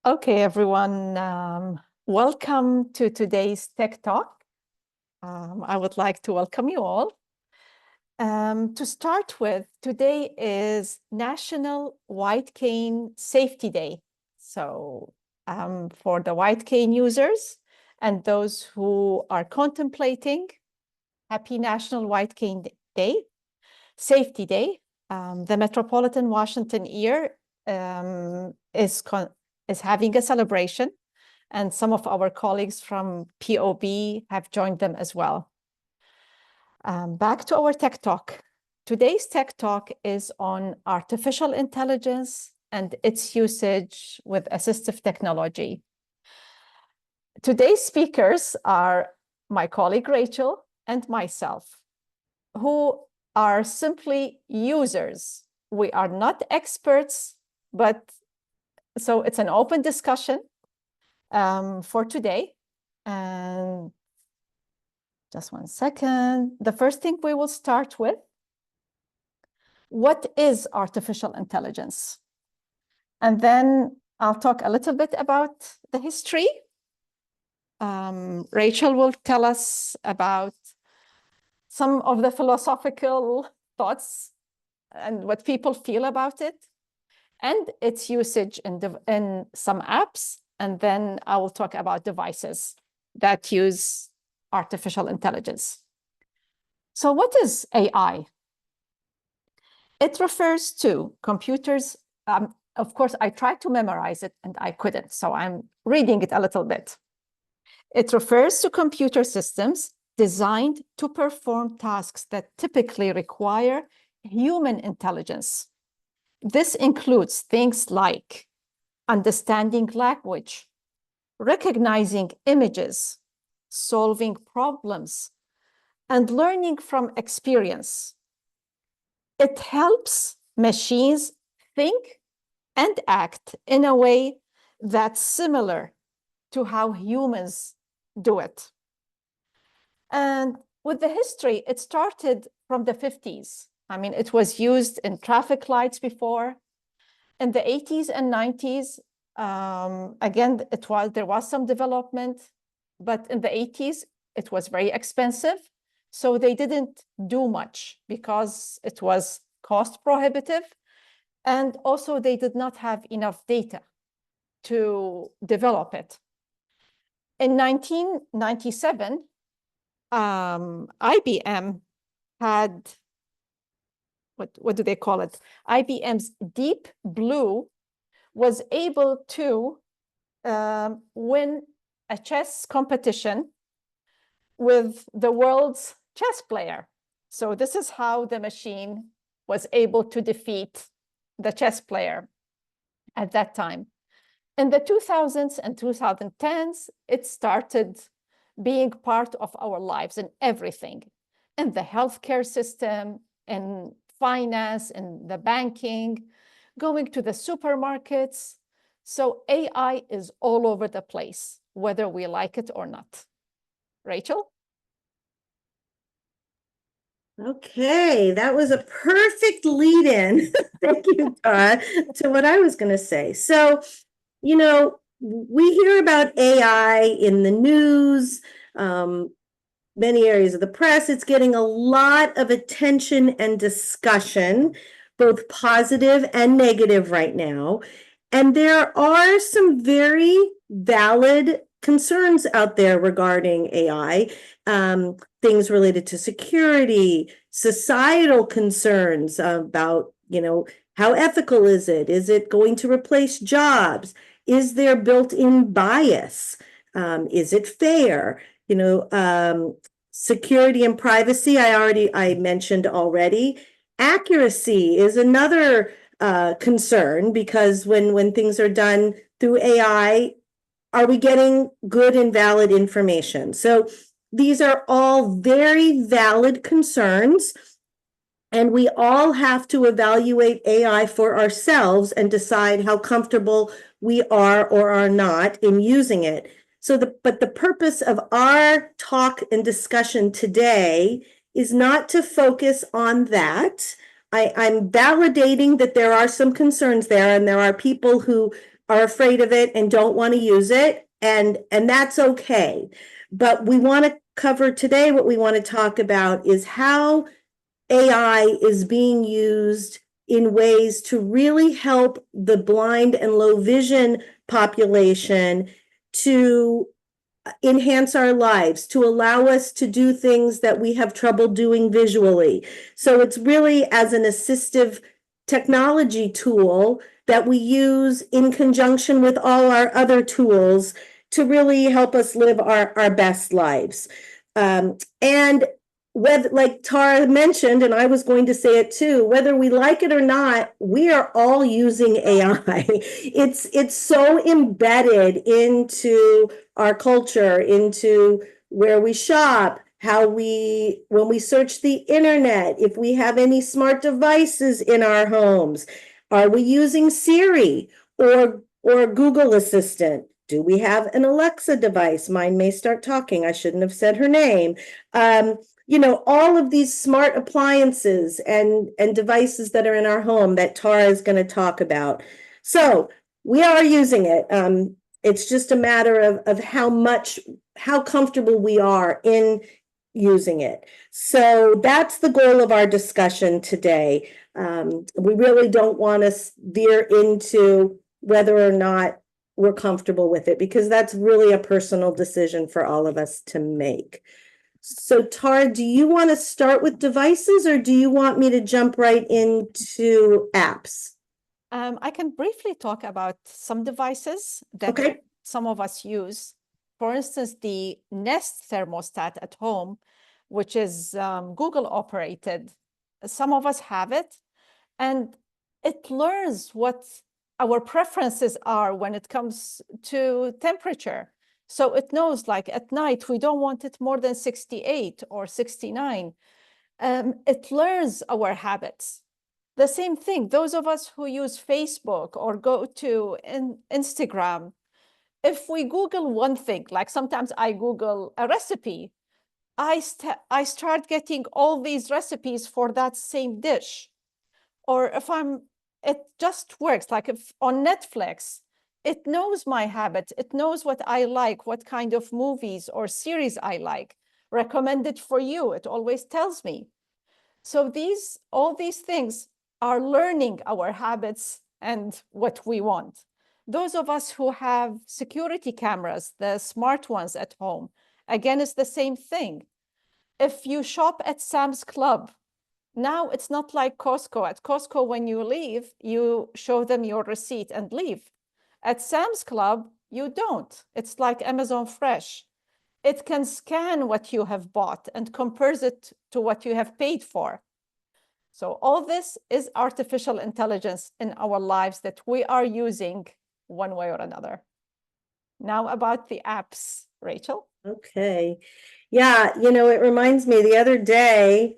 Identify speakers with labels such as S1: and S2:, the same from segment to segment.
S1: Okay, everyone, welcome to today's Tech Talk. I would like to welcome you all. To start with, today is National White Cane Safety Day. So for the white cane users and those who are contemplating, happy National White Cane Day, Safety Day. The Metropolitan Washington Ear is having a celebration, and some of our colleagues from POB have joined them as well. Back to our Tech Talk. Today's Tech Talk is on artificial intelligence and its usage with assistive technology. Today's speakers are my colleague Rachel and myself, who are simply users. We are not experts, but so it's an open discussion for today. And just one second. The first thing we will start with, what is artificial intelligence? And then I'll talk a little bit about the history. Rachel will tell us about some of the philosophical thoughts and what people feel about it and its usage in some apps. And then I will talk about devices that use artificial intelligence. So what is AI? It refers to computers. Of course, I tried to memorize it and I couldn't, so I'm reading it a little bit. It refers to computer systems designed to perform tasks that typically require human intelligence. This includes things like understanding language, recognizing images, solving problems, and learning from experience. It helps machines think and act in a way that's similar to how humans do it. And with the history, it started from the 50s. I mean, it was used in traffic lights before. In the 80s and 90s, again, there was some development, but in the 80s, it was very expensive. So they didn't do much because it was cost prohibitive. And also they did not have enough data to develop it. In 1997, IBM had, what do they call it? IBM's Deep Blue was able to win a chess competition with the world's chess player. So this is how the machine was able to defeat the chess player at that time. In the 2000s and 2010s, it started being part of our lives in everything, in the healthcare system, in finance, in the banking, going to the supermarkets. So AI is all over the place, whether we like it or not. Rachel?
S2: Okay, that was a perfect lead-in. Thank you, Tara, to what I was going to say. So, we hear about AI in the news, many areas of the press. It's getting a lot of attention and discussion, both positive and negative right now. And there are some very valid concerns out there regarding AI, things related to security, societal concerns about, how ethical is it? Is it going to replace jobs? Is there built-in bias? Is it fair? Security and privacy, I mentioned already. Accuracy is another concern, because when things are done through AI, are we getting good and valid information? So these are all very valid concerns, and we all have to evaluate AI for ourselves and decide how comfortable we are or are not in using it. But the purpose of our talk and discussion today is not to focus on that. I'm validating that there are some concerns there, and there are people who are afraid of it and don't want to use it, and that's okay. But we want to cover today, what we want to talk about is how AI is being used in ways to really help the blind and low vision population to enhance our lives, to allow us to do things that we have trouble doing visually. So it's really as an assistive technology tool that we use in conjunction with all our other tools to really help us live our best lives. And whether, like Tara mentioned, and I was going to say it too, whether we like it or not, we are all using AI. It's so embedded into our culture, into where we shop, how when we search the internet, if we have any smart devices in our homes, are we using Siri or Google Assistant? Do we have an Alexa device? Mine may start talking. I shouldn't have said her name. All of these smart appliances and devices that are in our home that Tara is going to talk about. So we are using it. It's just a matter of how comfortable we are in using it. So that's the goal of our discussion today. We really don't want to veer into whether or not we're comfortable with it, because that's really a personal decision for all of us to make. So Tara, do you want to start with devices, or do you want me to jump right into apps?
S1: I can briefly talk about some devices that some of us use. For instance, the Nest thermostat at home, which is Google operated. Some of us have it, and it learns what our preferences are when it comes to temperature. So it knows, like at night, we don't want it more than 68 or 69. It learns our habits. The same thing, those of us who use Facebook or go to Instagram, if we Google one thing, like sometimes I Google a recipe, I start getting all these recipes for that same dish. Or it just works. Like if on Netflix, it knows my habits. It knows what I like, what kind of movies or series I like. Recommended for you, it always tells me. So all these things are learning our habits and what we want. Those of us who have security cameras, the smart ones at home, again, it's the same thing. If you shop at Sam's Club, now it's not like Costco. At Costco, when you leave, you show them your receipt and leave. At Sam's Club, you don't. It's like Amazon Fresh. It can scan what you have bought and compares it to what you have paid for. So all this is artificial intelligence in our lives that we are using one way or another. Now about the apps, Rachel.
S2: Okay. Yeah, it reminds me, the other day,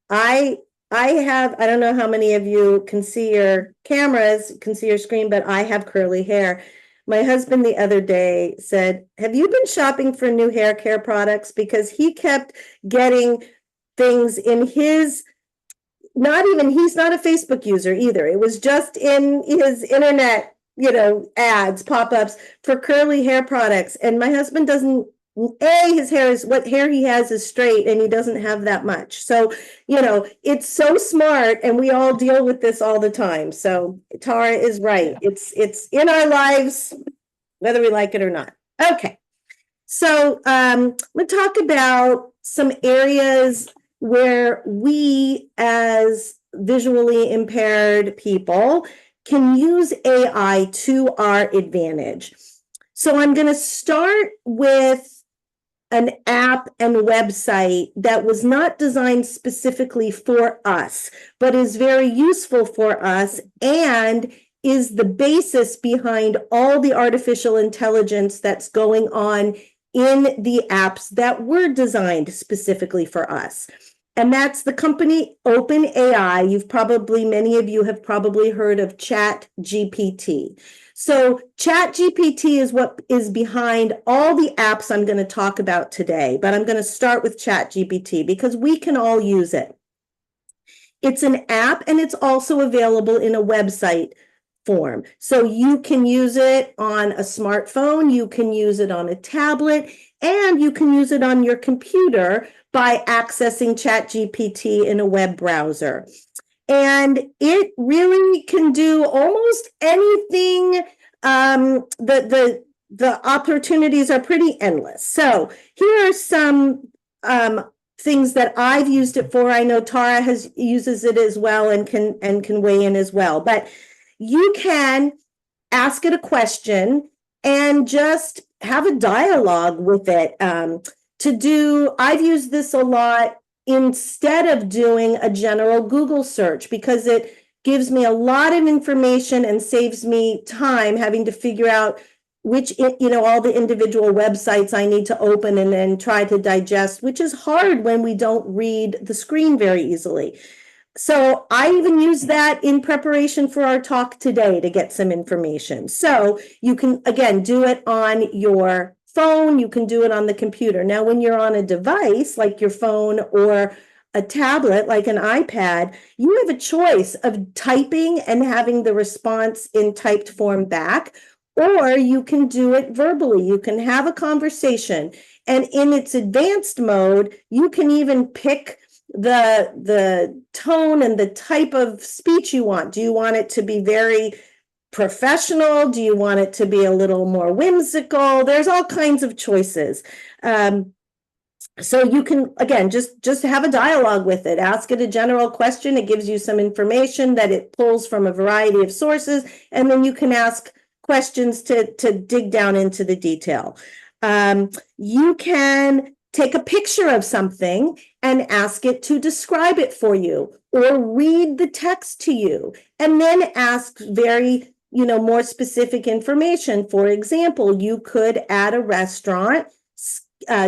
S2: I don't know how many of you can see your cameras, can see your screen, but I have curly hair. My husband the other day said, "Have you been shopping for new hair care products?" Because he kept getting things in his, he's not a Facebook user either. It was just in his internet, ads, pop-ups for curly hair products. And my husband doesn't, his hair is, what hair he has is straight, and he doesn't have that much. So, it's so smart, and we all deal with this all the time. So Tara is right. It's in our lives, whether we like it or not. Okay. So let's talk about some areas where we as visually impaired people can use AI to our advantage. So I'm going to start with an app and website that was not designed specifically for us, but is very useful for us and is the basis behind all the artificial intelligence that's going on in the apps that were designed specifically for us. And that's the company OpenAI. Many of you have probably heard of ChatGPT. So ChatGPT is what is behind all the apps I'm going to talk about today, but I'm going to start with ChatGPT because we can all use it. It's an app, and it's also available in a website form. So you can use it on a smartphone, you can use it on a tablet, and you can use it on your computer by accessing ChatGPT in a web browser. And it really can do almost anything. The opportunities are pretty endless. So here are some things that I've used it for. I know Tara uses it as well and can weigh in as well. But you can ask it a question and just have a dialogue with it. I've used this a lot instead of doing a general Google search, because it gives me a lot of information and saves me time having to figure out which, all the individual websites I need to open and then try to digest, which is hard when we don't read the screen very easily. So I even use that in preparation for our talk today to get some information. So you can, again, do it on your phone, you can do it on the computer. Now, when you're on a device like your phone or a tablet like an iPad, you have a choice of typing and having the response in typed form back, or you can do it verbally. You can have a conversation, and in its advanced mode, you can even pick the tone and the type of speech you want. Do you want it to be very professional? Do you want it to be a little more whimsical? There's all kinds of choices. So you can, again, just have a dialogue with it. Ask it a general question. It gives you some information that it pulls from a variety of sources, and then you can ask questions to dig down into the detail. You can take a picture of something and ask it to describe it for you, or read the text to you, and then ask very more specific information. For example, you could at a restaurant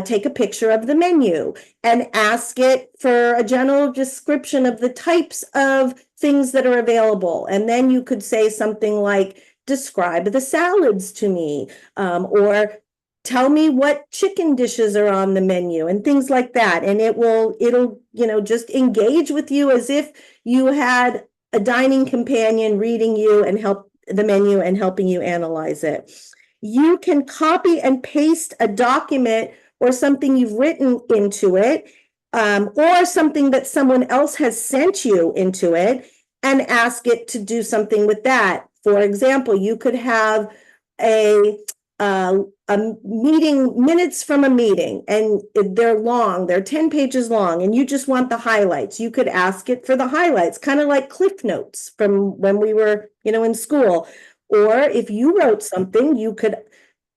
S2: take a picture of the menu and ask it for a general description of the types of things that are available. And then you could say something like, describe the salads to me, or tell me what chicken dishes are on the menu, and things like that. And it'll just engage with you as if you had a dining companion reading you and help the menu and helping you analyze it. You can copy and paste a document or something you've written into it, or something that someone else has sent you into it, and ask it to do something with that. For example, you could have a meeting, minutes from a meeting, and they're 10 pages long, and you just want the highlights. You could ask it for the highlights, kind of like Cliff Notes from when we were, in school. Or if you wrote something, you could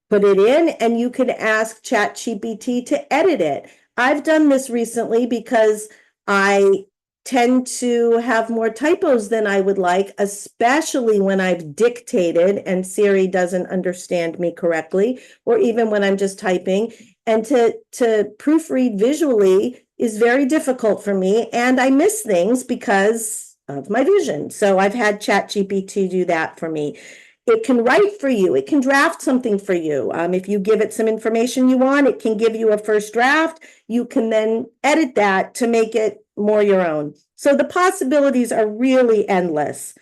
S2: put it in and you could ask ChatGPT to edit it. I've done this recently because I tend to have more typos than I would like, especially when I've dictated and Siri doesn't understand me correctly, or even when I'm just typing. And to proofread visually is very difficult for me, and I miss things because of my vision. So I've had ChatGPT do that for me. It can write for you. It can draft something for you. If you give it some information you want, it can give you a first draft. You can then edit that to make it more your own. So the possibilities are really endless.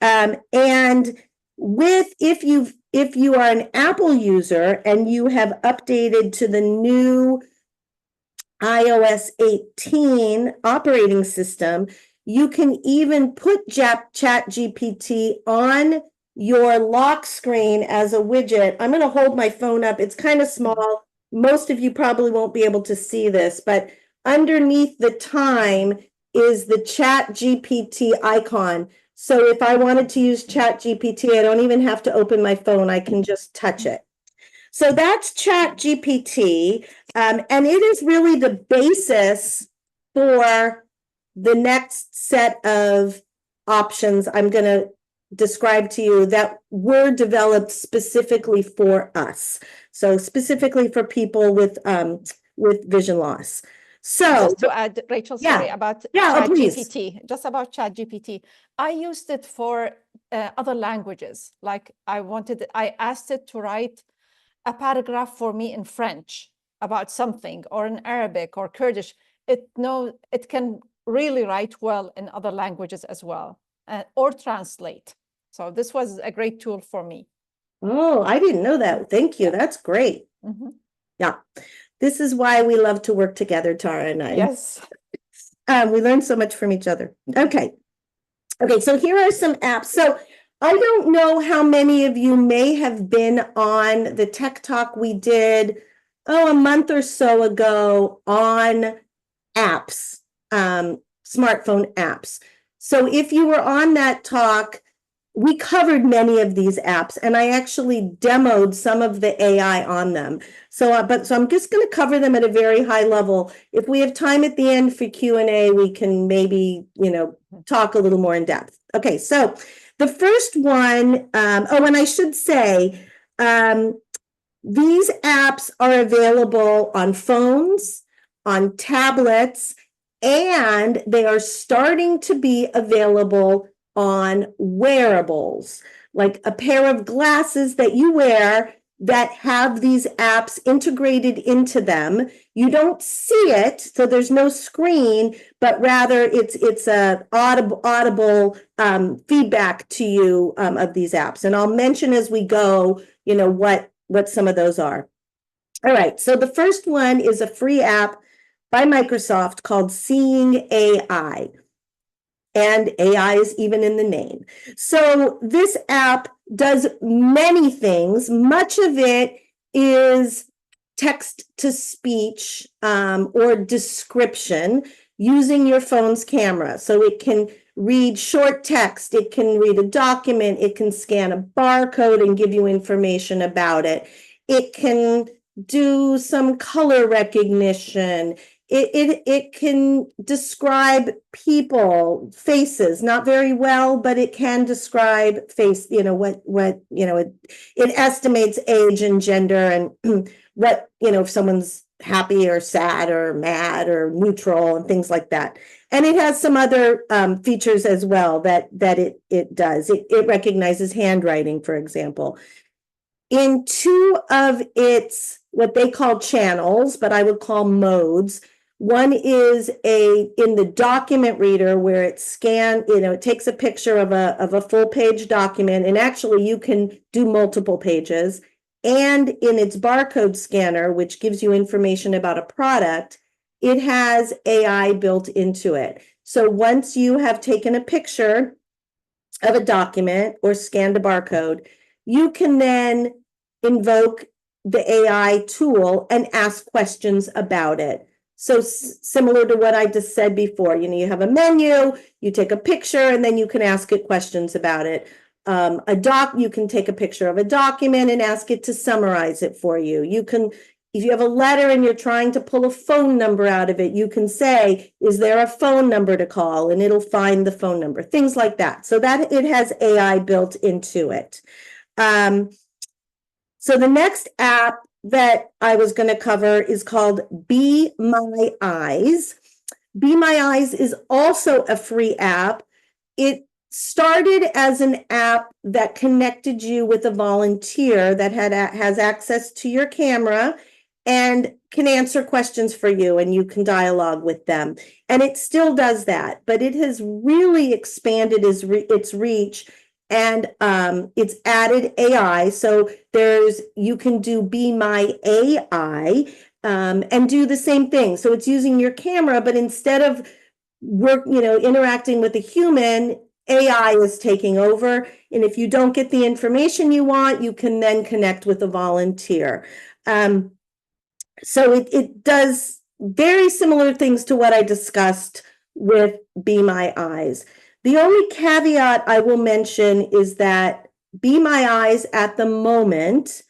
S2: And if you are an Apple user and you have updated to the new iOS 18 operating system, you can even put ChatGPT on your lock screen as a widget. I'm going to hold my phone up. It's kind of small. Most of you probably won't be able to see this, but underneath the time is the ChatGPT icon. So if I wanted to use ChatGPT, I don't even have to open my phone. I can just touch it. So that's ChatGPT, and it is really the basis for the next set of options I'm going to describe to you that were developed specifically for us. So specifically for people with vision loss. So
S1: just to add, Rachel, sorry, about ChatGPT, just about ChatGPT. I used it for other languages. Like I asked it to write a paragraph for me in French about something, or in Arabic or Kurdish. It can really write well in other languages as well, or translate. So this was a great tool for me.
S2: Oh, I didn't know that. Thank you. That's great. Yeah. This is why we love to work together, Tara and I.
S1: Yes.
S2: We learn so much from each other. Okay. Okay, so here are some apps. So I don't know how many of you may have been on the Tech Talk we did, a month or so ago on apps, smartphone apps. So if you were on that talk, we covered many of these apps, and I actually demoed some of the AI on them. So I'm just going to cover them at a very high level. If we have time at the end for Q&A, we can maybe, talk a little more in depth. Okay, so the first one, and I should say, these apps are available on phones, on tablets, and they are starting to be available on wearables, like a pair of glasses that you wear that have these apps integrated into them. You don't see it, so there's no screen, but rather it's a audible feedback to you of these apps. And I'll mention as we go, what some of those are. All right, so the first one is a free app by Microsoft called Seeing AI. And AI is even in the name. So this app does many things. Much of it is text to speech or description using your phone's camera. So it can read short text, it can read a document, it can scan a barcode and give you information about it. It can do some color recognition. It can describe people, faces, not very well, but it can describe face, it estimates age and gender and what, if someone's happy or sad or mad or neutral and things like that. And it has some other features as well that it does. It recognizes handwriting, for example. In two of its, what they call channels, but I would call modes, one is in the document reader where it it takes a picture of a full page document, and actually you can do multiple pages. And in its barcode scanner, which gives you information about a product, it has AI built into it. So once you have taken a picture of a document or scanned a barcode, you can then invoke the AI tool and ask questions about it. So similar to what I just said before, you have a menu, you take a picture, and then you can ask it questions about it. You can take a picture of a document and ask it to summarize it for you. You can, if you have a letter and you're trying to pull a phone number out of it, you can say, is there a phone number to call? And it'll find the phone number, things like that. So that it has AI built into it. So the next app that I was going to cover is called Be My Eyes. Be My Eyes is also a free app. It started as an app that connected you with a volunteer that has access to your camera and can answer questions for you, and you can dialogue with them. And it still does that, but it has really expanded its reach. And it's added AI. So you can do Be My AI and do the same thing. So it's using your camera, but instead of interacting with a human, AI is taking over. And if you don't get the information you want, you can then connect with a volunteer. So it does very similar things to what I discussed with Be My Eyes. The only caveat I will mention is that Be My Eyes at the moment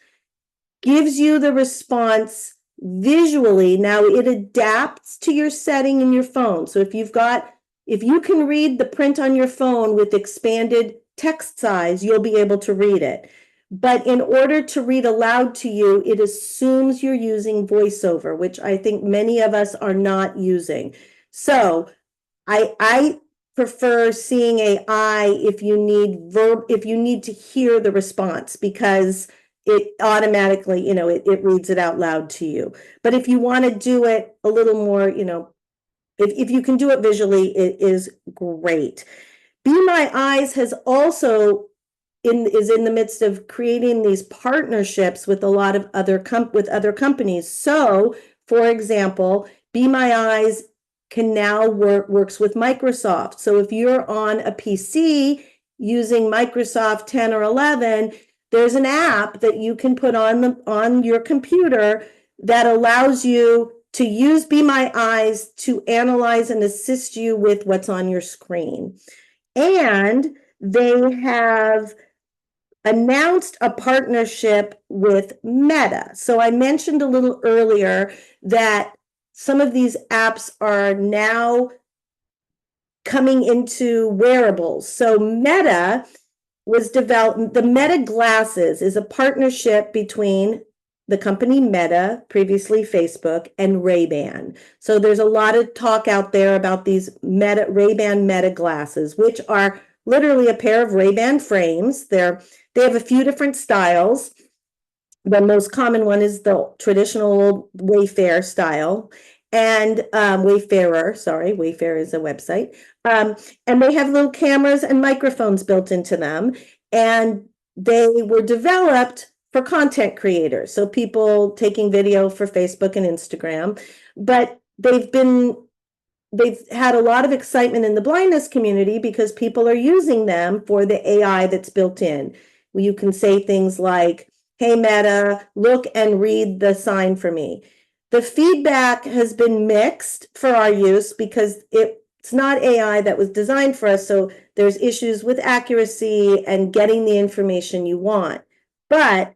S2: gives you the response visually. Now it adapts to your setting in your phone. So if you can read the print on your phone with expanded text size, you'll be able to read it. But in order to read aloud to you, it assumes you're using voiceover, which I think many of us are not using. So I prefer Seeing AI if you need to hear the response, because it automatically, it reads it out loud to you. But if you want to do it a little more, if you can do it visually, it is great. Be My Eyes has also is in the midst of creating these partnerships with a lot of other companies. So, for example, Be My Eyes can now works with Microsoft. So if you're on a PC using Microsoft 10 or 11, there's an app that you can put on your computer that allows you to use Be My Eyes to analyze and assist you with what's on your screen. And they have announced a partnership with Meta. So I mentioned a little earlier that some of these apps are now coming into wearables. So Meta was developed, the Meta glasses is a partnership between the company Meta, previously Facebook, and Ray-Ban. So there's a lot of talk out there about these Ray-Ban Meta glasses, which are literally a pair of Ray-Ban frames. They have a few different styles. The most common one is the traditional Wayfair style, and Wayfarer is a website. And they have little cameras and microphones built into them, and they were developed for content creators, so people taking video for Facebook and Instagram. But they've had a lot of excitement in the blindness community because people are using them for the AI that's built in. You can say things like, "Hey Meta, look and read the sign for me." The feedback has been mixed for our use because it's not AI that was designed for us, so there's issues with accuracy and getting the information you want. But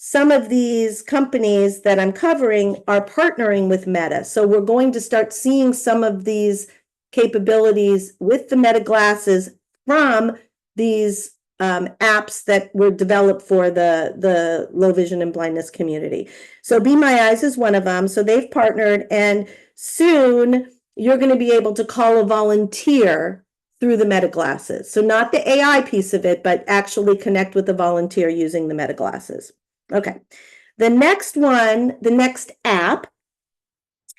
S2: some of these companies that I'm covering are partnering with Meta. So we're going to start seeing some of these capabilities with the Meta glasses from these apps that were developed for the low vision and blindness community. So Be My Eyes is one of them. So they've partnered, and soon you're going to be able to call a volunteer through the Meta glasses. So not the AI piece of it, but actually connect with a volunteer using the Meta glasses. Okay. The next app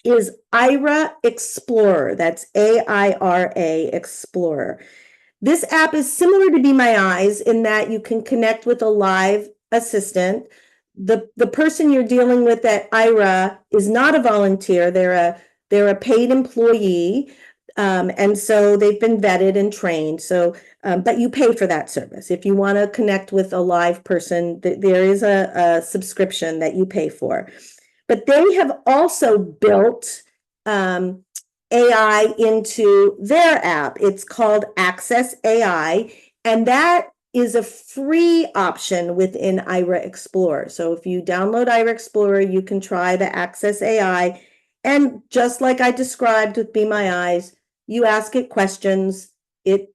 S2: is Aira Explorer. That's AIRA Explorer. This app is similar to Be My Eyes in that you can connect with a live assistant. The person you're dealing with at Aira is not a volunteer. They're a paid employee. And so they've been vetted and trained. So, but you pay for that service. If you want to connect with a live person, there is a subscription that you pay for. But they have also built AI into their app. It's called Access AI, and that is a free option within Aira Explorer. So if you download Aira Explorer, you can try the Access AI. And just like I described with Be My Eyes, you ask it questions. It's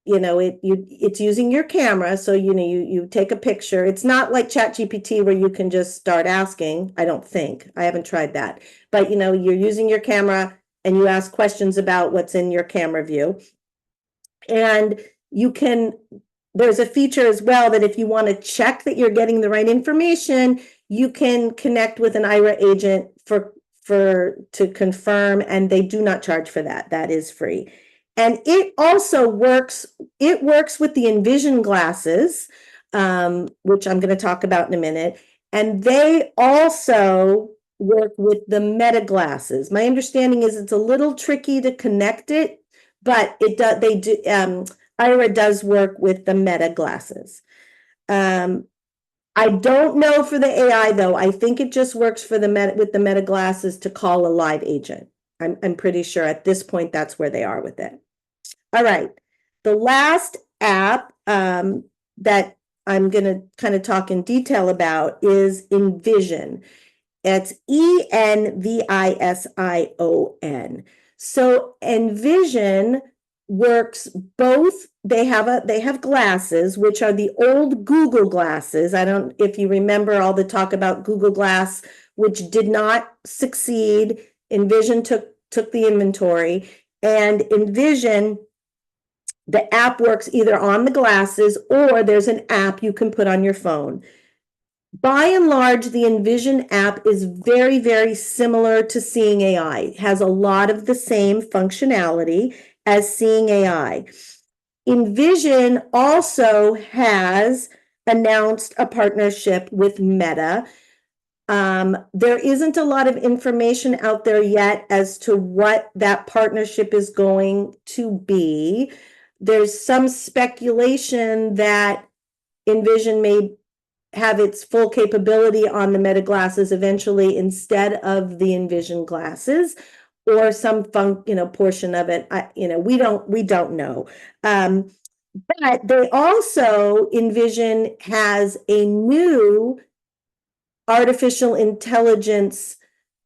S2: using your camera. So, you take a picture. It's not like ChatGPT where you can just start asking. I don't think. I haven't tried that. But, you're using your camera and you ask questions about what's in your camera view. And there's a feature as well that if you want to check that you're getting the right information, you can connect with an Aira agent to confirm, and they do not charge for that. That is free. And it also works with the Envision glasses, which I'm going to talk about in a minute. And they also work with the Meta glasses. My understanding is it's a little tricky to connect it, but Aira does work with the Meta glasses. I don't know for the AI though. I think it just works with the Meta glasses to call a live agent. I'm pretty sure at this point that's where they are with it. All right. The last app that I'm going to kind of talk in detail about is Envision. It's ENVISION. So Envision works both. They have glasses, which are the old Google glasses. I don't, if you remember all the talk about Google Glass, which did not succeed. Envision took the inventory, and Envision, the app works either on the glasses or there's an app you can put on your phone. By and large, the Envision app is very, very similar to Seeing AI. It has a lot of the same functionality as Seeing AI. Envision also has announced a partnership with Meta. There isn't a lot of information out there yet as to what that partnership is going to be. There's some speculation that Envision may have its full capability on the Meta glasses eventually instead of the Envision glasses, or some portion of it. We don't know. But they also, Envision has a new artificial intelligence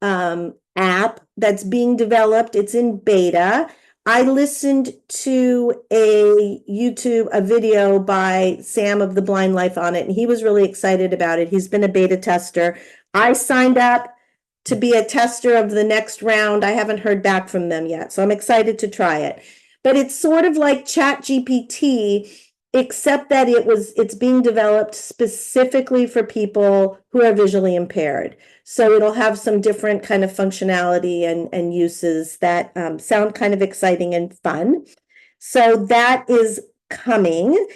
S2: app that's being developed. It's in beta. I listened to a video by Sam of the Blind Life on it, and he was really excited about it. He's been a beta tester. I signed up to be a tester of the next round. I haven't heard back from them yet, so I'm excited to try it. But it's sort of like ChatGPT, except that it's being developed specifically for people who are visually impaired. So it'll have some different kind of functionality and uses that sound kind of exciting and fun. So that is coming.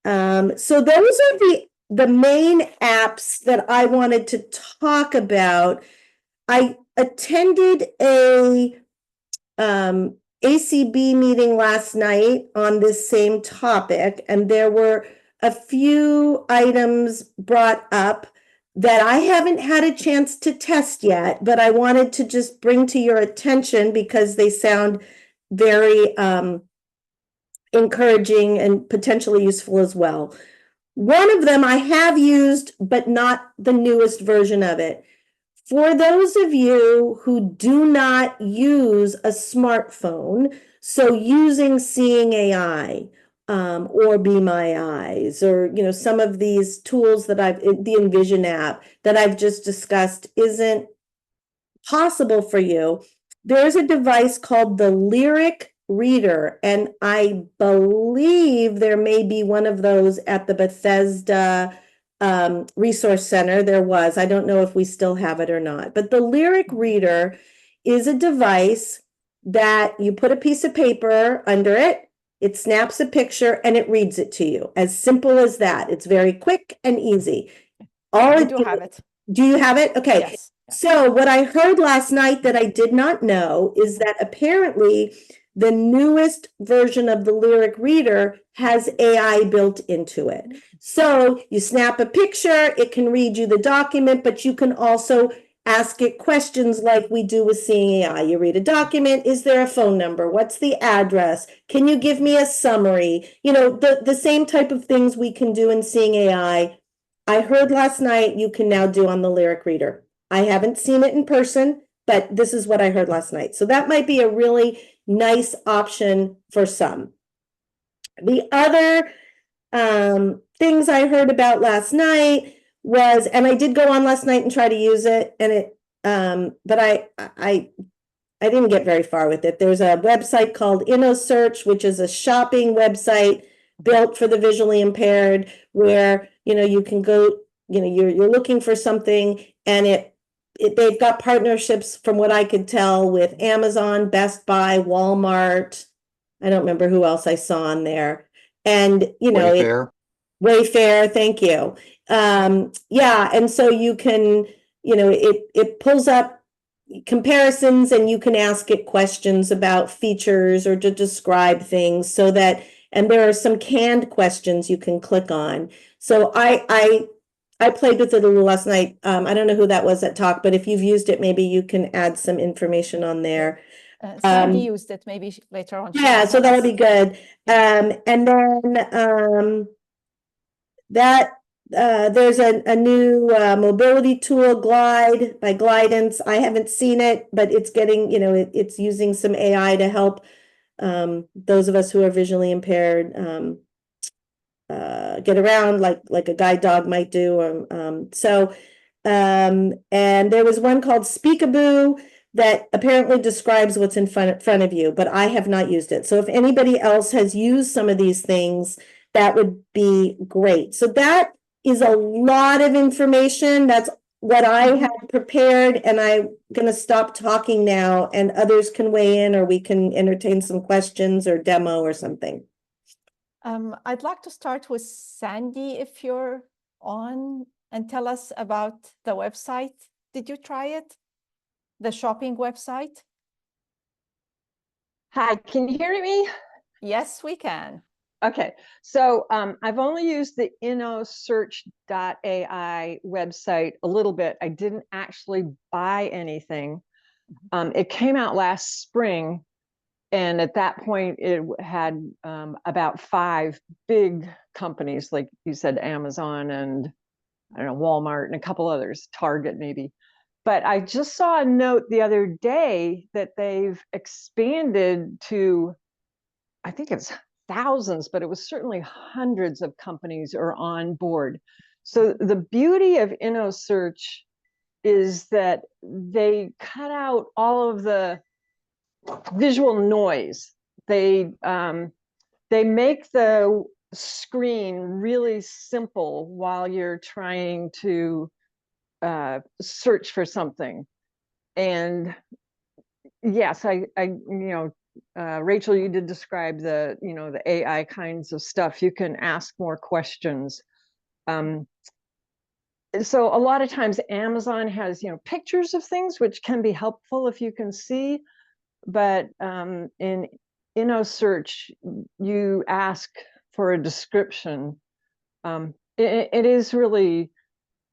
S2: So those are the main apps that I wanted to talk about. I attended a ACB meeting last night on this same topic, and there were a few items brought up that I haven't had a chance to test yet, but I wanted to just bring to your attention because they sound very encouraging and potentially useful as well. One of them I have used, but not the newest version of it. For those of you who do not use a smartphone, so using Seeing AI or Be My Eyes, or some of these tools that the Envision app that I've just discussed isn't possible for you, there's a device called the Lyric Reader, and I believe there may be one of those at the Bethesda Resource Center. There was. I don't know if we still have it or not. But the Lyric Reader is a device that you put a piece of paper under it, it snaps a picture, and it reads it to you. As simple as that. It's very quick and easy.
S1: I do have it.
S2: Do you have it? Okay.
S1: Yes.
S2: So what I heard last night that I did not know is that apparently the newest version of the Lyric Reader has AI built into it. So you snap a picture, it can read you the document, but you can also ask it questions like we do with Seeing AI. You read a document, is there a phone number? What's the address? Can you give me a summary? The same type of things we can do in Seeing AI. I heard last night you can now do on the Lyric Reader. I haven't seen it in person, but this is what I heard last night. So that might be a really nice option for some. The other things I heard about last night was, and I did go on last night and try to use it, and but I didn't get very far with it. There's a website called InnoSearch, which is a shopping website built for the visually impaired, where you can go, you're looking for something, and they've got partnerships, from what I could tell, with Amazon, Best Buy, Walmart. I don't remember who else I saw on there. And,
S3: Wayfair.
S2: Wayfair, thank you. Yeah, and so you can, it pulls up comparisons, and you can ask it questions about features or to describe things, so that, and there are some canned questions you can click on. So I played with it a little last night. I don't know who that was that talked, but if you've used it, maybe you can add some information on there.
S1: Sandy used it maybe later on.
S2: Yeah, so that'll be good. And then there's a new mobility tool, Glide by Glidance. I haven't seen it, but it's getting, it's using some AI to help those of us who are visually impaired get around like a guide dog might do. And there was one called Speakaboo that apparently describes what's in front of you, but I have not used it. So if anybody else has used some of these things, that would be great. So that is a lot of information. That's what I had prepared, and I'm going to stop talking now, and others can weigh in, or we can entertain some questions or demo or something.
S1: I'd like to start with Sandy, if you're on, and tell us about the website. Did you try it? The shopping website?
S3: Hi, can you hear me?
S1: Yes, we can.
S3: Okay, so I've only used the InnoSearch.ai website a little bit. I didn't actually buy anything. It came out last spring, and at that point, it had about 5 big companies, like you said, Amazon and I don't know, Walmart and a couple others, Target maybe. But I just saw a note the other day that they've expanded to, I think it's thousands, but it was certainly hundreds of companies are on board. So the beauty of InnoSearch is that they cut out all of the visual noise. They make the screen really simple while you're trying to search for something. And yes, Rachel, you did describe the AI kinds of stuff. You can ask more questions. So a lot of times Amazon has, pictures of things, which can be helpful if you can see. But in InnoSearch, you ask for a description. It is really,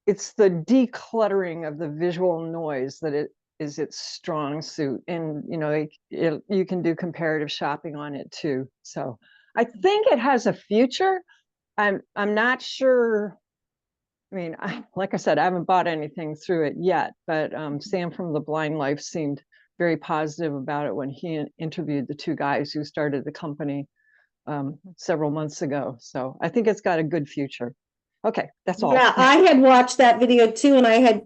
S3: it's the decluttering of the visual noise that it is its strong suit, and you can do comparative shopping on it too. So I think it has a future. I'm not sure. I mean, like I said, I haven't bought anything through it yet, but Sam from the Blind Life seemed very positive about it when he interviewed the 2 guys who started the company several months ago. So I think it's got a good future. Okay, that's all.
S2: Yeah, I had watched that video too, and I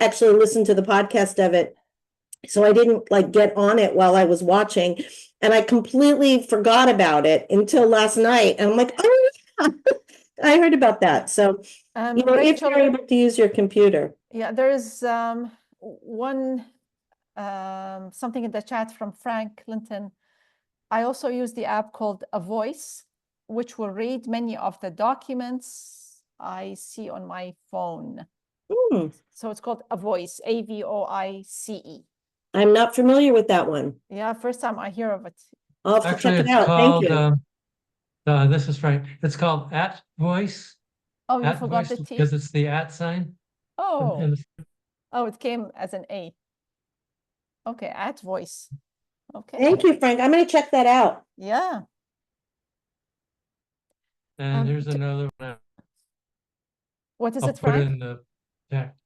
S2: actually listened to the podcast of it, so I didn't like get on it while I was watching, and I completely forgot about it until last night, and I'm like, oh yeah, I heard about that. So if
S1: Rachel,
S2: you're able to use your computer.
S1: yeah, there is one something in the chat from Frank Clinton. I also use the app called A Voice, which will read many of the documents I see on my phone. So it's called A Voice, AVOICE.
S2: I'm not familiar with that one.
S1: Yeah, first time I hear of it.
S2: I'll have to check it out. Thank you.
S4: This is Frank. It's called At Voice.
S1: Oh, you forgot the T?
S4: Because it's the at sign.
S1: Oh, oh, it came as an A. Okay, At Voice. Okay.
S2: Thank you, Frank. I'm going to check that out.
S1: Yeah.
S4: And here's another one.
S1: What is
S4: I'll
S1: it,
S4: put
S1: Frank?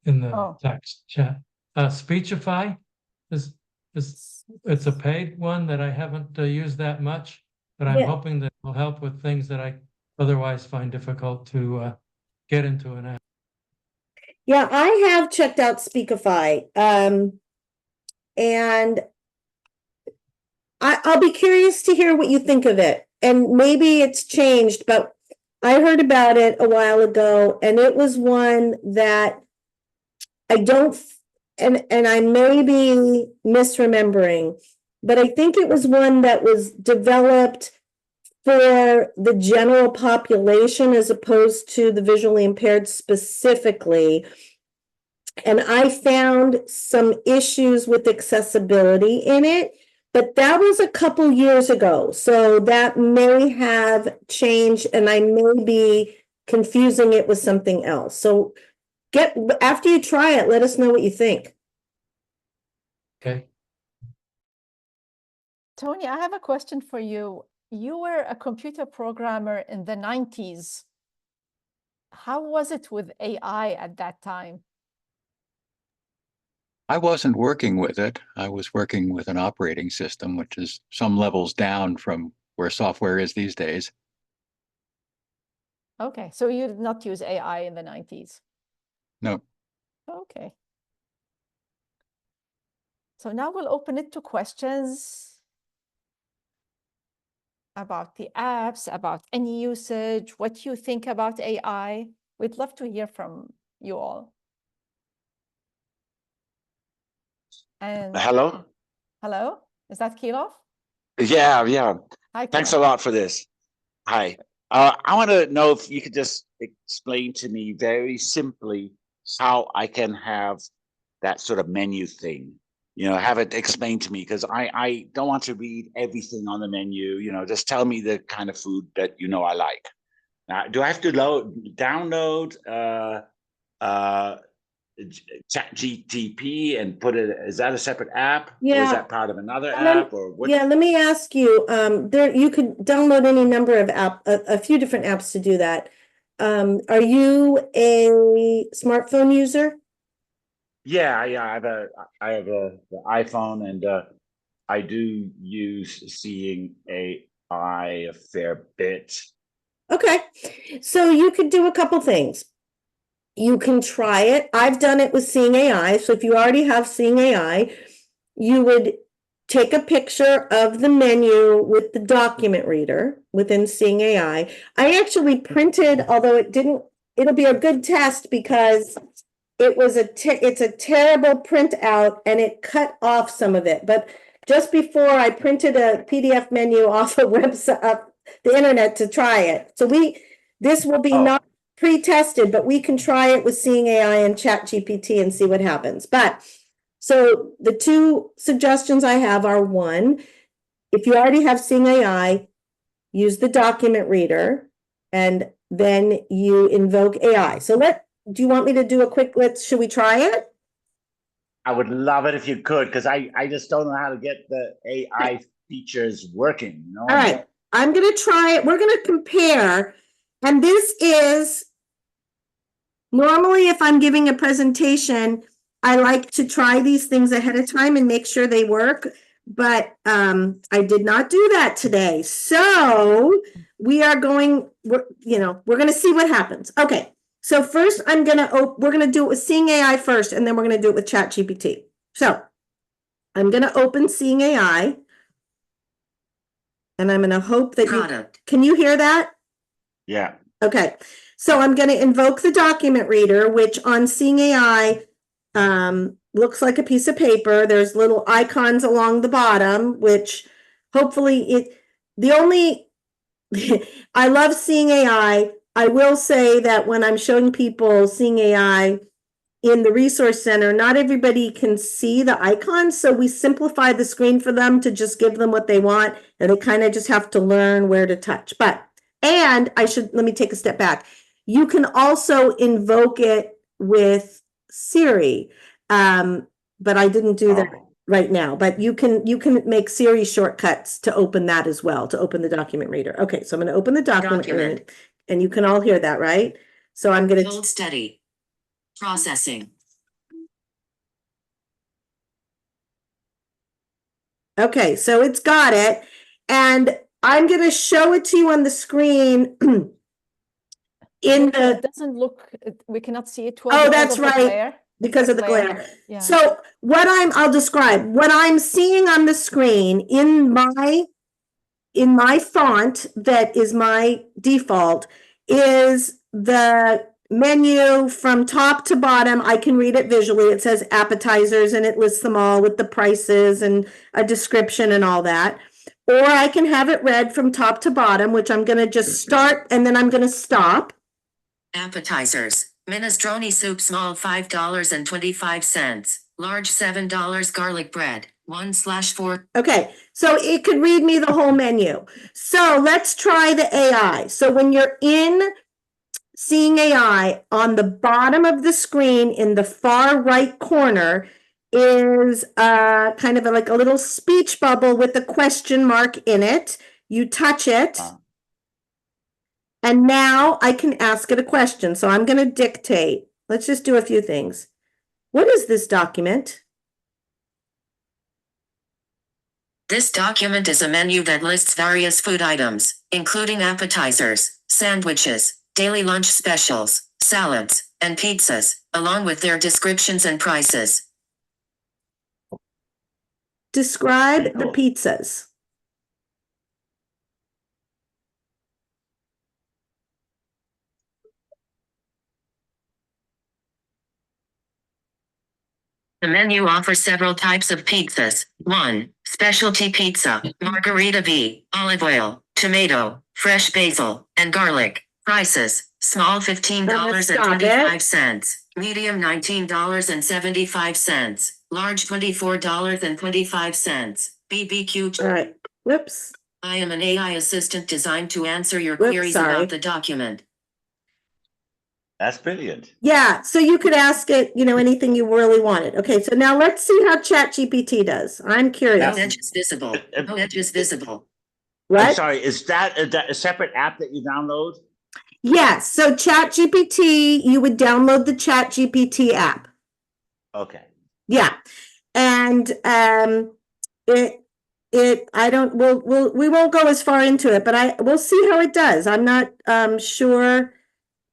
S4: in the text chat. Speechify is it's a paid one that I haven't used that much, but I'm hoping that will help with things that I otherwise find difficult to get into an app.
S2: Yeah, I have checked out Speakify, and I'll be curious to hear what you think of it. And maybe it's changed, but I heard about it a while ago, and it was one that I don't, and I may be misremembering, but I think it was one that was developed for the general population as opposed to the visually impaired specifically. And I found some issues with accessibility in it, but that was a couple years ago. So that may have changed, and I may be confusing it with something else. So after you try it, let us know what you think.
S4: Okay.
S1: Tony, I have a question for you. You were a computer programmer in the 90s. How was it with AI at that time?
S5: I wasn't working with it. I was working with an operating system, which is some levels down from where software is these days.
S1: Okay, so you did not use AI in the 90s?
S5: No.
S1: Okay. So now we'll open it to questions about the apps, about any usage, what you think about AI. We'd love to hear from you all. And
S6: Hello?
S1: hello, is that Kilov?
S6: Yeah.
S1: Hi,
S6: Thanks
S1: Kilov.
S6: a lot for this. Hi. I want to know if you could just explain to me very simply how I can have that sort of menu thing. Have it explained to me, because I don't want to read everything on the menu. Just tell me the kind of food that I like. Do I have to download ChatGTP and put it? Is that a separate app? Or is that part of another app? Or what?
S2: Yeah, let me ask you. There you could download any number of a few different apps to do that. Are you a smartphone user?
S6: Yeah. I have the iPhone, and I do use Seeing AI a fair bit.
S2: Okay, so you could do a couple things. You can try it. I've done it with Seeing AI. So if you already have Seeing AI, you would take a picture of the menu with the document reader within Seeing AI. I actually printed, although it'll be a good test because it's a terrible printout and it cut off some of it. But just before I printed a PDF menu off a website, the internet, to try it. So this will be not pre-tested, but we can try it with Seeing AI and ChatGPT and see what happens. But so the two suggestions I have are: one, if you already have Seeing AI, use the document reader, and then you invoke AI. So do you want me to do a quick, should we try it?
S6: I would love it if you could, because I just don't know how to get the AI features working.
S2: All right, I'm going to try it. We're going to compare. And this is, normally if I'm giving a presentation, I like to try these things ahead of time and make sure they work. But I did not do that today. So we are going, we're going to see what happens. Okay. So first we're going to do it with Seeing AI first, and then we're going to do it with ChatGPT. So I'm going to open Seeing AI, and I'm going to hope that can you hear that?
S6: Yeah.
S2: Okay. So I'm going to invoke the document reader, which on Seeing AI looks like a piece of paper. There's little icons along the bottom, which hopefully I love Seeing AI. I will say that when I'm showing people Seeing AI in the Resource Center, not everybody can see the icons. So we simplify the screen for them to just give them what they want. And they kind of just have to learn where to touch. Let me take a step back. You can also invoke it with Siri. But I didn't do that right now, but you can make Siri shortcuts to open that as well, to open the document reader. Okay, so I'm going to open the document reader, and you can all hear that, right? So I'm going to hold steady. Processing. Okay, so it's got it, and I'm going to show it to you on the screen.
S1: It doesn't look, we cannot see it well.
S2: Oh, that's right. Because of the glare.
S1: Yeah.
S2: So I'll describe what I'm seeing on the screen in my font that is my default is the menu from top to bottom. I can read it visually. It says appetizers, and it lists them all with the prices and a description and all that. Or I can have it read from top to bottom, which I'm going to just start, and then I'm going to stop. Appetizers. Minestrone soup, small $5.25. Large $7 garlic bread. 1/4. Okay, so it could read me the whole menu. So let's try the AI. So when you're in Seeing AI, on the bottom of the screen in the far right corner is kind of like a little speech bubble with a question mark in it. You touch it. And now I can ask it a question. So I'm going to dictate. Let's just do a few things. What is this document? This document is a menu that lists various food items, including appetizers, sandwiches, daily lunch specials, salads, and pizzas, along with their descriptions and prices. Describe the pizzas. The menu offers several types of pizzas. 1.
S7: specialty pizza, margarita B, olive oil, tomato, fresh basil, and garlic. Prices, small $15.25, medium $19.75, large $24.25, BBQ.
S2: All right, whoops.
S7: I am an AI assistant designed to answer your
S2: Whoops,
S7: queries
S2: sorry.
S7: about the document.
S6: That's brilliant.
S2: Yeah, so you could ask it, you know, anything you really wanted. Okay, so now let's see how ChatGPT does. I'm curious.
S7: No edge is visible. No edge is visible.
S2: What?
S6: I'm sorry, is that a separate app that you download?
S2: Yes, so ChatGPT, you would download the ChatGPT app.
S6: Okay.
S2: Yeah. And we won't go as far into it, but we'll see how it does. I'm not sure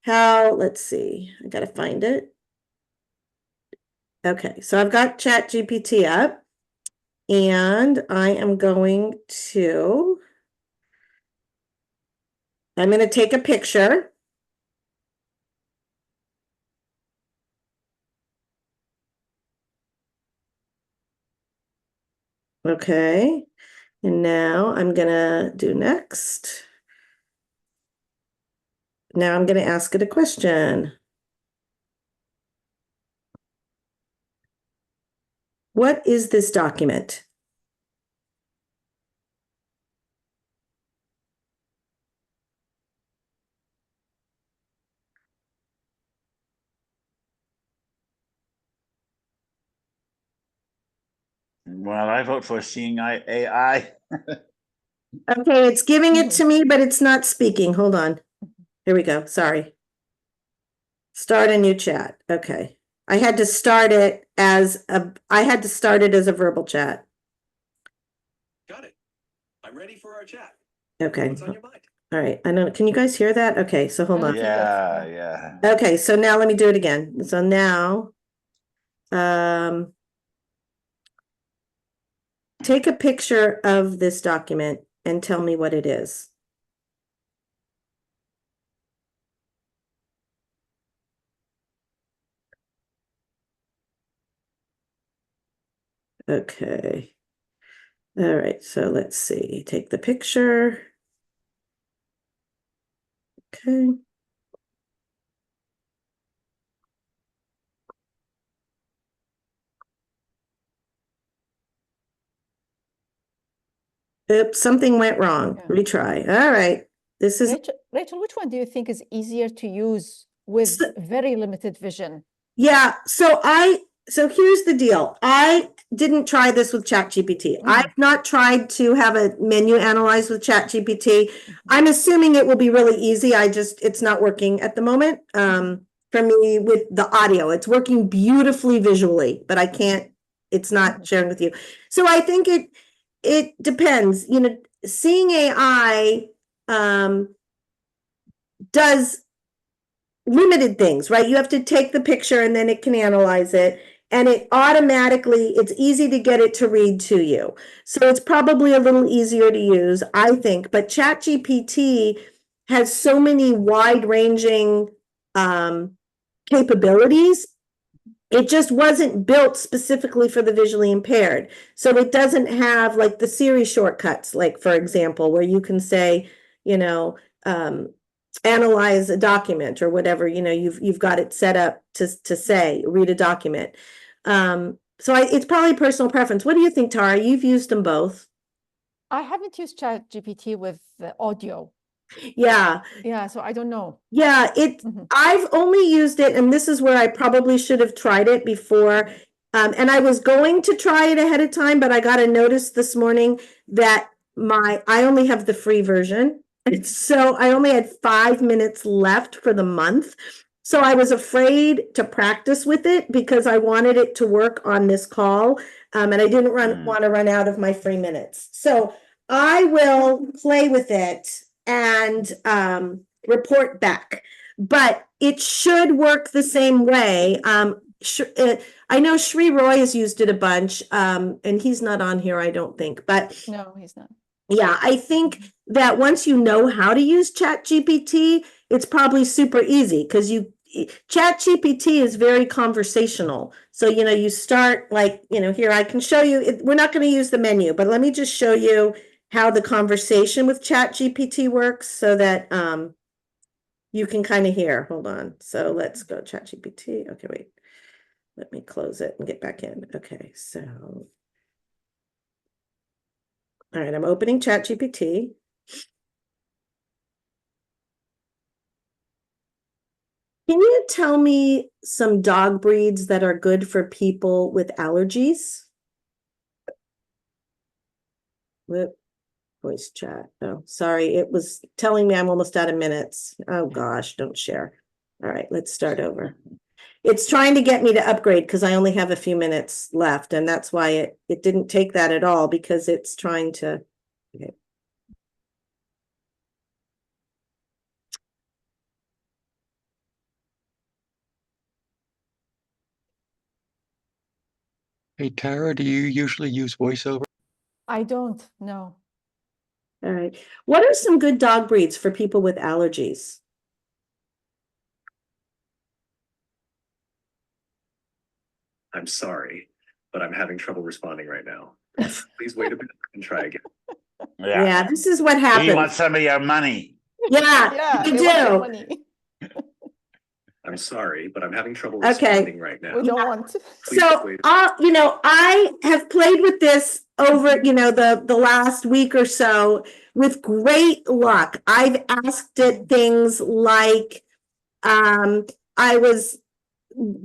S2: how, let's see. I gotta find it. Okay, so I've got ChatGPT up and I'm going to take a picture. Okay, and now I'm gonna do next. Now I'm gonna ask it a question. What is this document?
S6: Well, I vote for seeing AI.
S2: Okay, it's giving it to me, but it's not speaking. Hold on. Here we go. Sorry. Start a new chat. Okay. I had to start it as a verbal chat.
S8: Got it. I'm ready for our chat.
S2: Okay.
S8: What's on your mind?
S2: All right. I know. Can you guys hear that? Okay, so hold on.
S6: Yeah.
S2: Okay, so now let me do it again. So now, take a picture of this document and tell me what it is. Okay. All right, so let's see. Take the picture. Okay. Oops, something went wrong.
S1: Yeah.
S2: Retry. All right. This is
S1: Rachel, which one do you think is easier to use with very limited vision?
S2: Yeah, so here's the deal. I didn't try this with ChatGPT. I've not tried to have a menu analyzed with ChatGPT. I'm assuming it will be really easy. It's not working at the moment. For me with the audio, it's working beautifully visually, but it's not sharing with you. So I think it depends. You know, seeing AI does limited things, right? You have to take the picture and then it can analyze it, and it's easy to get it to read to you. So it's probably a little easier to use, I think, but ChatGPT has so many wide-ranging capabilities. It just wasn't built specifically for the visually impaired. So it doesn't have like the Siri shortcuts, like for example, where you can say, you know, analyze a document or whatever, you know, you've got it set up to say, read a document. So it's probably personal preference. What do you think, Tara? You've used them both.
S1: I haven't used ChatGPT with the audio.
S2: Yeah.
S1: Yeah, so I don't know.
S2: Yeah, I've only used it, and this is where I probably should have tried it before. And I was going to try it ahead of time, but I got a notice this morning that I only have the free version. And so I only had 5 minutes left for the month. So I was afraid to practice with it because I wanted it to work on this call. And I didn't want to run out of my free minutes. So I will play with it and report back. But it should work the same way. I know Sri Roy has used it a bunch, and he's not on here, I don't think. But
S1: no, he's not.
S2: Yeah, I think that once you know how to use ChatGPT, it's probably super easy because ChatGPT is very conversational. So, you start like, here, I can show you, we're not going to use the menu, but let me just show you how the conversation with ChatGPT works so that you can kind of hear. Hold on. So let's go ChatGPT. Okay, wait. Let me close it and get back in. Okay, so. All right, I'm opening ChatGPT. Can you tell me some dog breeds that are good for people with allergies? Whoop. Voice chat. Oh, sorry. It was telling me I'm almost out of minutes. Oh gosh, don't share. All right, let's start over. It's trying to get me to upgrade because I only have a few minutes left, and that's why it didn't take that at all, because it's trying to. Okay.
S5: Hey, Tara, do you usually use voiceover?
S1: I don't know.
S2: All right. What are some good dog breeds for people with allergies?
S8: I'm sorry, but I'm having trouble responding right now. Please wait a minute and try again.
S2: Yeah, this is what
S6: You
S2: happens.
S6: want some of your money.
S2: Yeah,
S1: they
S2: you
S1: want your
S2: do.
S1: money.
S8: I'm sorry, but I'm having trouble
S2: Okay.
S8: responding right now.
S1: We don't want to.
S8: Please
S2: So,
S8: wait.
S2: I have played with this over, the last week or so with great luck. I've asked it things like,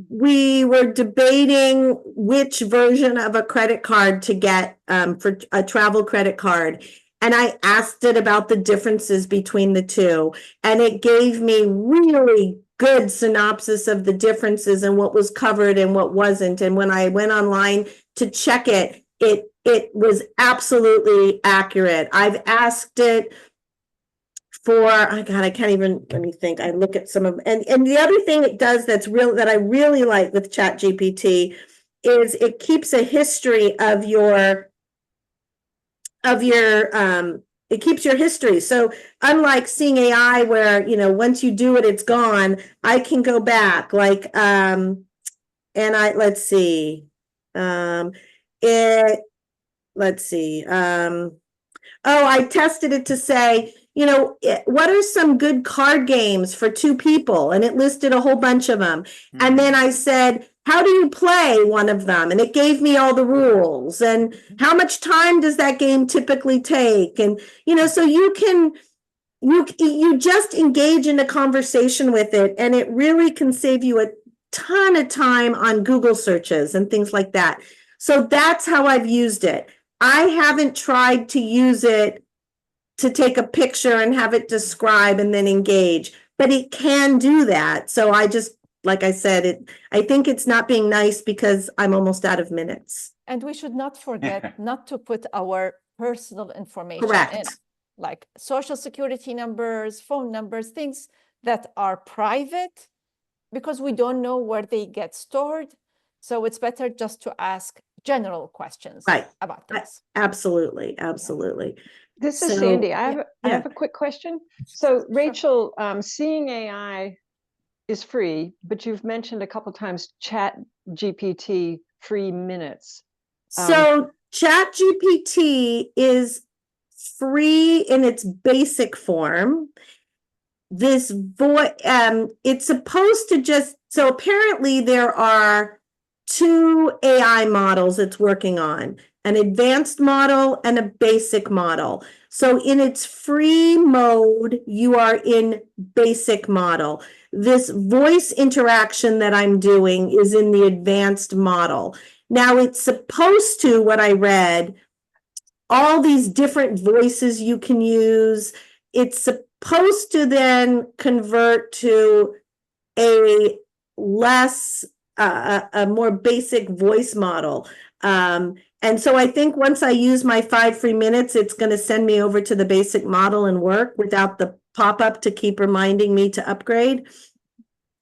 S2: we were debating which version of a credit card to get, for a travel credit card. And I asked it about the differences between the two, and it gave me really good synopsis of the differences and what was covered and what wasn't. And when I went online to check it, it was absolutely accurate. I've asked it for, oh God, I can't even, let me think. I look at some of, and the other thing it does that I really like with ChatGPT is it keeps a history of your it keeps your history. So unlike seeing AI where, once you do it, it's gone, I can go back and let's see. I tested it to say, what are some good card games for two people? And it listed a whole bunch of them. And then I said, how do you play one of them? And it gave me all the rules. And how much time does that game typically take? And, so you just engage in a conversation with it, and it really can save you a ton of time on Google searches and things like that. So that's how I've used it. I haven't tried to use it to take a picture and have it describe and then engage, but it can do that. So I just, like I said, I think it's not being nice because I'm almost out of minutes.
S1: And we should not forget not to put our personal information in, like social security numbers, phone numbers, things that are private, because we don't know where they get stored. So it's better just to ask general questions about this.
S2: Absolutely.
S3: This is Sandy. I have a quick question. So Rachel, seeing AI is free, but you've mentioned a couple times ChatGPT free minutes.
S2: So ChatGPT is free in its basic form. This voice, it's supposed to just, so apparently there are two AI models it's working on, an advanced model and a basic model. So in its free mode, you are in basic model. This voice interaction that I'm doing is in the advanced model. Now it's supposed to, what I read, all these different voices you can use. It's supposed to then convert to a more basic voice model. And so I think once I use my 5 free minutes, it's going to send me over to the basic model and work without the pop-up to keep reminding me to upgrade.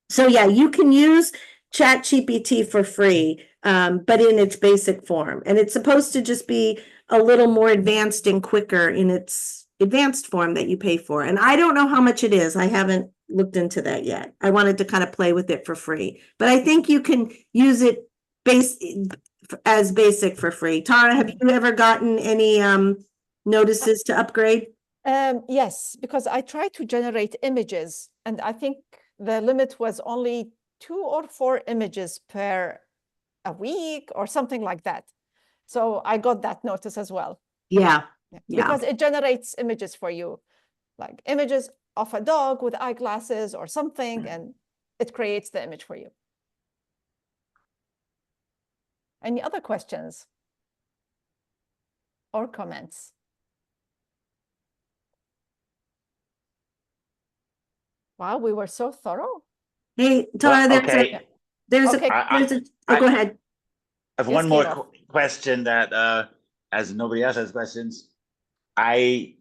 S2: So yeah, you can use ChatGPT for free, but in its basic form. And it's supposed to just be a little more advanced and quicker in its advanced form that you pay for. And I don't know how much it is. I haven't looked into that yet. I wanted to kind of play with it for free, but I think you can use it as basic for free. Tara, have you ever gotten any notices to upgrade?
S1: Yes, because I tried to generate images, and I think the limit was only 2 or 4 images per a week or something like that. So I got that notice as well.
S2: Yeah.
S1: Because it generates images for you, like images of a dog with eyeglasses or something, and it creates the image for you. Any other questions or comments? Wow, we were so thorough.
S2: Hey, Tara,
S6: Well, okay.
S2: Go ahead.
S6: I have one more question that, as nobody else has questions. I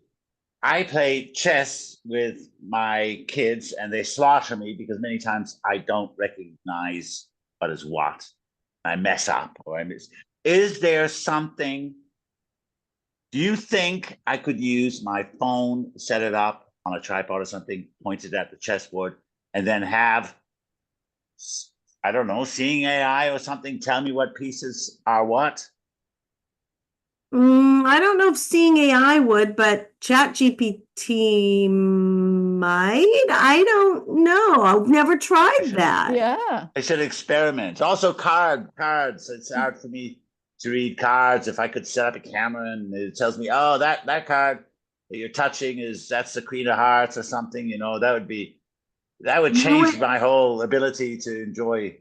S6: play chess with my kids and they slaughter me because many times I don't recognize what is what. I mess up or I miss. Is there something, do you think I could use my phone, set it up on a tripod or something, pointed at the chessboard, and then have, I don't know, seeing AI or something tell me what pieces are what?
S2: I don't know if seeing AI would, but ChatGPT might. I don't know. I've never tried that.
S1: Yeah.
S6: I should experiment. Also cards. It's hard for me to read cards. If I could set up a camera and it tells me, oh, that card that you're touching that's the Queen of Hearts or something, that would change my whole ability to enjoy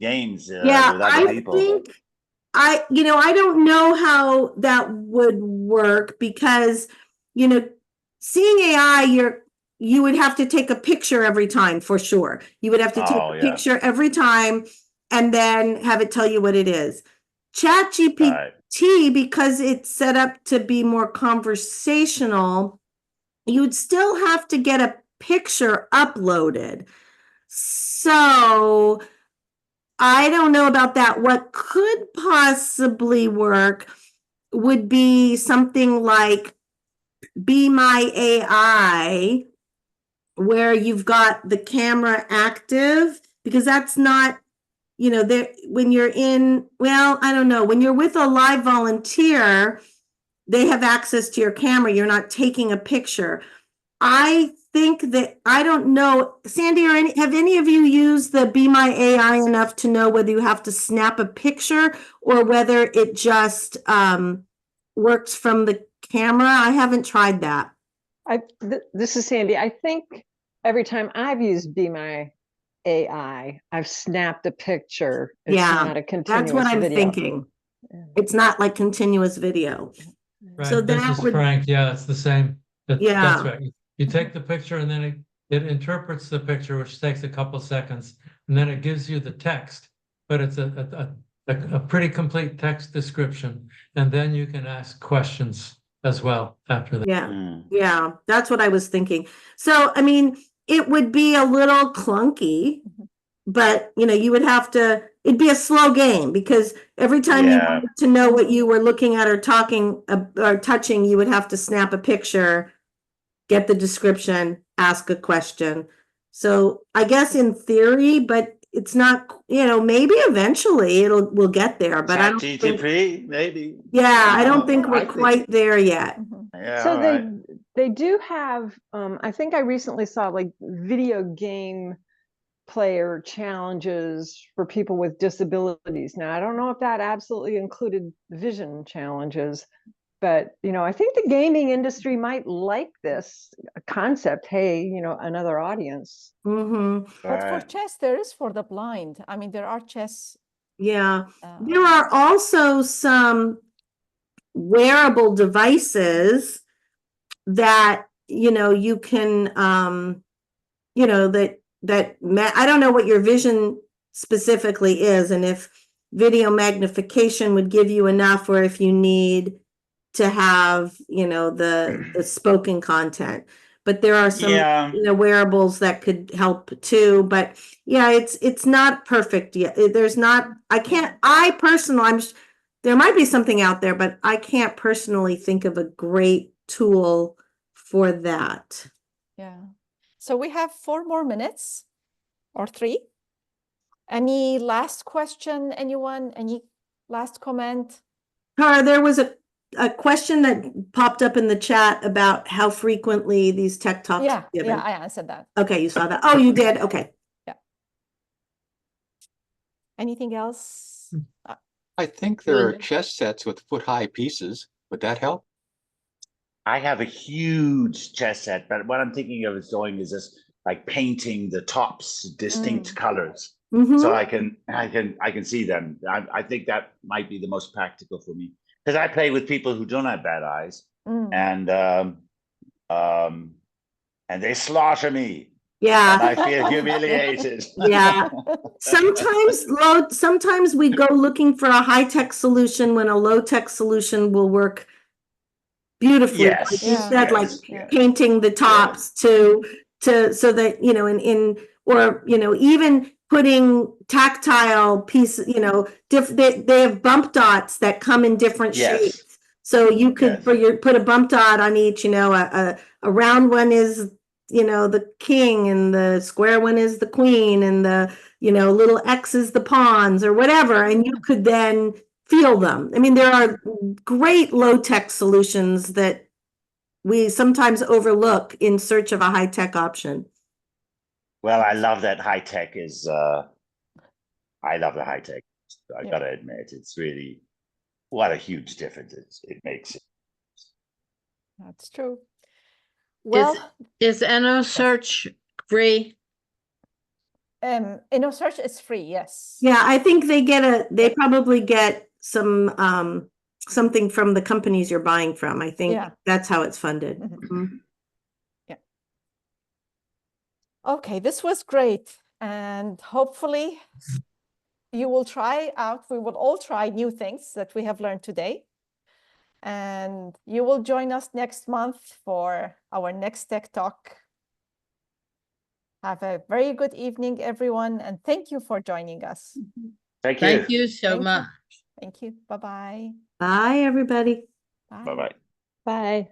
S6: games with other people.
S2: Think I don't know how that would work because, seeing AI, you would have to take a picture every time for sure. You would have to take a picture every time and then have it tell you what it is. ChatGPT, because it's set up to be more conversational, you'd still have to get a picture uploaded. So I don't know about that. What could possibly work would be something like Be My AI, where you've got the camera active, because that's not, when you're I don't know, when you're with a live volunteer, they have access to your camera. You're not taking a picture. I think that, I don't know, Sandy, have any of you used the Be My AI enough to know whether you have to snap a picture or whether it just works from the camera? I haven't tried that.
S3: This is Sandy. I think every time I've used Be My AI, I've snapped a picture. It's not a continuous
S2: that's what I'm
S3: video.
S2: Thinking. It's not like continuous video.
S4: Right. So this is Frank. Yeah, it's the same. That's right. You take the picture and then it interprets the picture, which takes a couple seconds, and then it gives you the text, but it's a pretty complete text description. And then you can ask questions as well after that.
S2: Yeah, that's what I was thinking. So, I mean, it would be a little clunky, but you would have to, it'd be a slow game because every time you wanted to know what you were looking at or talking or touching, you would have to snap a picture, get the description, ask a question. So I guess in theory, but it's not, maybe eventually we'll get there, but I don't think,
S6: maybe.
S2: Yeah, I don't think we're quite there yet.
S6: Yeah,
S3: so they do have, I think I recently saw like video game player challenges for people with disabilities. Now, I don't know if that absolutely included vision challenges, but, I think the gaming industry might like this concept. Hey, another audience.
S2: Mm-hmm.
S1: But for chess, there is for the blind. I mean, there are chess.
S2: Yeah. There are also some wearable devices that, you can, that I don't know what your vision specifically is, and if video magnification would give you enough, or if you need to have, the spoken content. But there are some, wearables that could help too. But it's not perfect yet. There's not, there might be something out there, but I can't personally think of a great tool for that.
S1: Yeah. So we have 4 more minutes or 3. Any last question, anyone? Any last comment?
S2: Tara, there was a question that popped up in the chat about how frequently these tech talks
S1: Yeah,
S2: are given.
S1: I answered that.
S2: Okay, you saw that. Oh, you did? Okay.
S1: Yeah. Anything else?
S5: I think there are chess sets with foot-high pieces. Would that help?
S6: I have a huge chess set, but what I'm thinking of is doing is just like painting the tops distinct colors. So I can see them. I think that might be the most practical for me, because I play with people who don't have bad eyes, and they slaughter me.
S2: Yeah.
S6: And I feel humiliated.
S2: Yeah. Sometimes we go looking for a high-tech solution when a low-tech solution will work beautifully.
S6: Yes.
S2: Like you said,
S6: Yes,
S2: like
S6: yes.
S2: painting the tops to so that, you know, or, you know, even putting tactile pieces, you know, they have bump dots that come in different
S6: Yes.
S2: shapes. So you could
S6: Yes.
S2: put a bump dot on each, you know, a round one is, you know, the king, and the square one is the queen, and the, you know, little X is the pawns or whatever. And you could then feel them. I mean, there are great low-tech solutions that we sometimes overlook in search of a high-tech option.
S6: Well, I love that high tech is. I love the high tech. I gotta admit, it's really what a huge difference it makes.
S1: That's true. Well,
S9: is InnoSearch free?
S1: InnoSearch is free, yes.
S2: Yeah, I think they probably get some something from the companies you're buying from. I think that's how it's funded.
S1: Yeah. Okay, this was great. And hopefully you will try out, we will all try new things that we have learned today. And you will join us next month for our next Tech Talk. Have a very good evening, everyone, and thank you for joining us.
S6: Thank you.
S9: Thank you so much.
S1: Thank you. Bye-bye.
S2: Bye, everybody.
S1: Bye.
S6: Bye-bye.
S3: Bye.